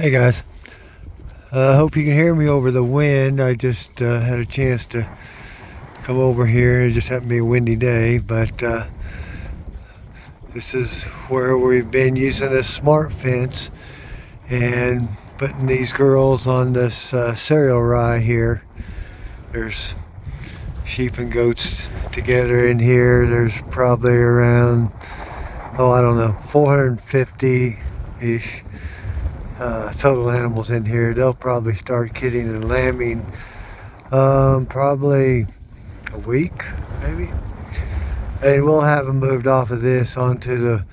Hey guys, I hope you can hear me over the wind. I just had a chance to come over here. It just happened to be a windy day, but this is where we've been using this smart fence and putting these girls on this cereal rye here. There's sheep and goats together in here. There's probably around, I don't know, 450-ish total animals in here. They'll probably start kidding and lambing probably a week maybe, and we'll have them moved off of this onto the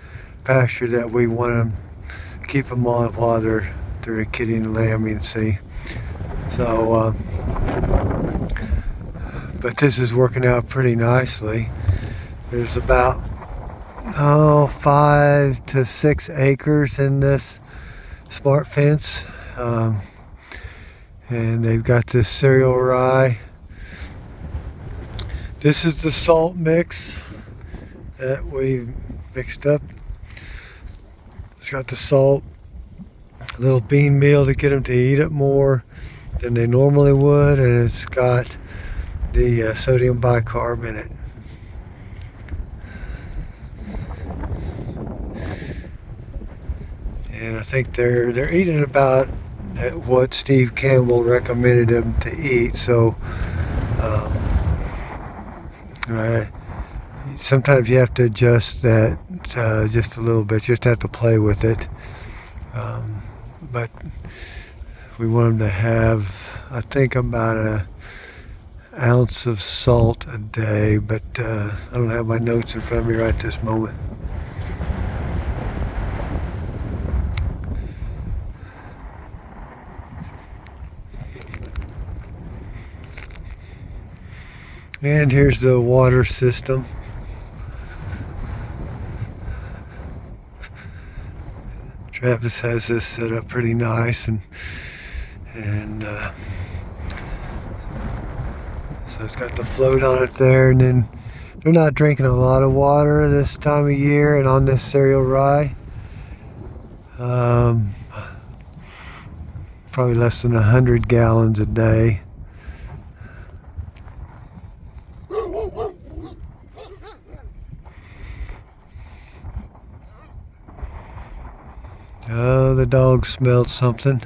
pasture that we want to keep them on while they're kidding and lambing. See, so but this is working out pretty nicely. There's about 5 to 6 acres in this smart fence, and they've got this cereal rye. This is the salt mix that we mixed up. It's got the salt, a little bean meal to get them to eat it more than they normally would, and it's got the sodium bicarb in it. And I think they're eating about what Steve Campbell recommended them to eat. So sometimes you have to adjust that just a little bit. You just have to play with it. But we want them to have, I think, about an ounce of salt a day. But I don't have my notes in front of me right this moment. And here's the water system. Travis has this set up pretty nice, and so it's got the float on it there, and then they're not drinking a lot of water this time of year, and on this cereal rye, probably less than 100 gallons a day. Oh, the dog smelled something.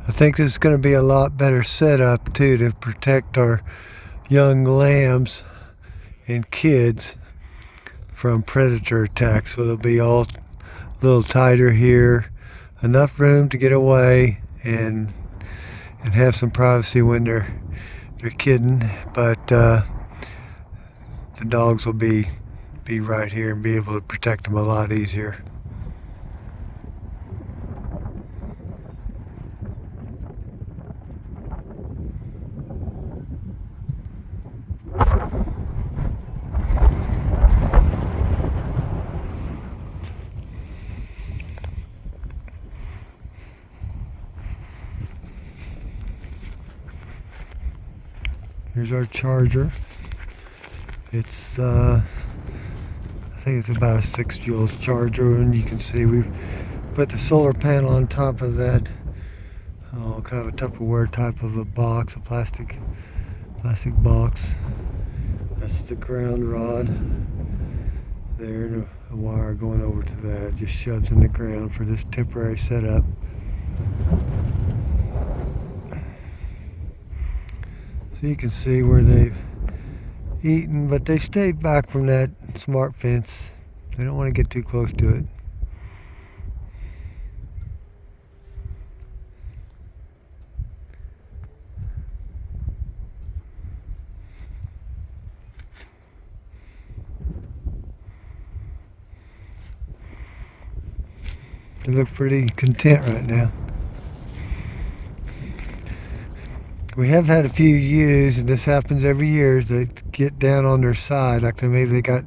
I think this is going to be a lot better setup too, to protect our young lambs and kids from predator attacks. So they'll be all a little tighter here, enough room to get away and have some privacy when they're kidding. But the dogs will be right here and be able to protect them a lot easier. Here's our charger. It's I think it's about a 6 joules charger, and you can see we've put the solar panel on top of that kind of a Tupperware type of a box, a plastic box. That's the ground rod there, and a wire going over to that just shoves in the ground for this temporary setup. So you can see where they've eaten, but they stayed back from that smart fence. They don't want to get too close to it. They look pretty content right now. We have had a few ewes, and this happens every year, is they get down on their side, like maybe they got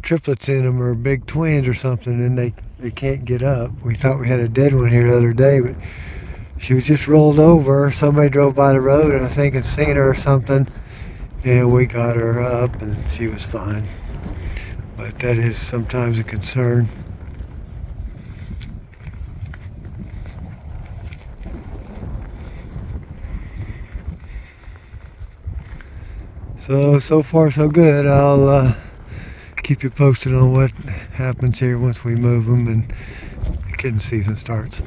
triplets in them or big twins or something, and they can't get up. We thought we had a dead one here the other day, but she was just rolled over. Somebody drove by the road, and I think had seen her or something, and we got her up, and she was fine. But that is sometimes a concern. So far so good. I'll keep you posted on what happens here once we move them and the kidding season starts.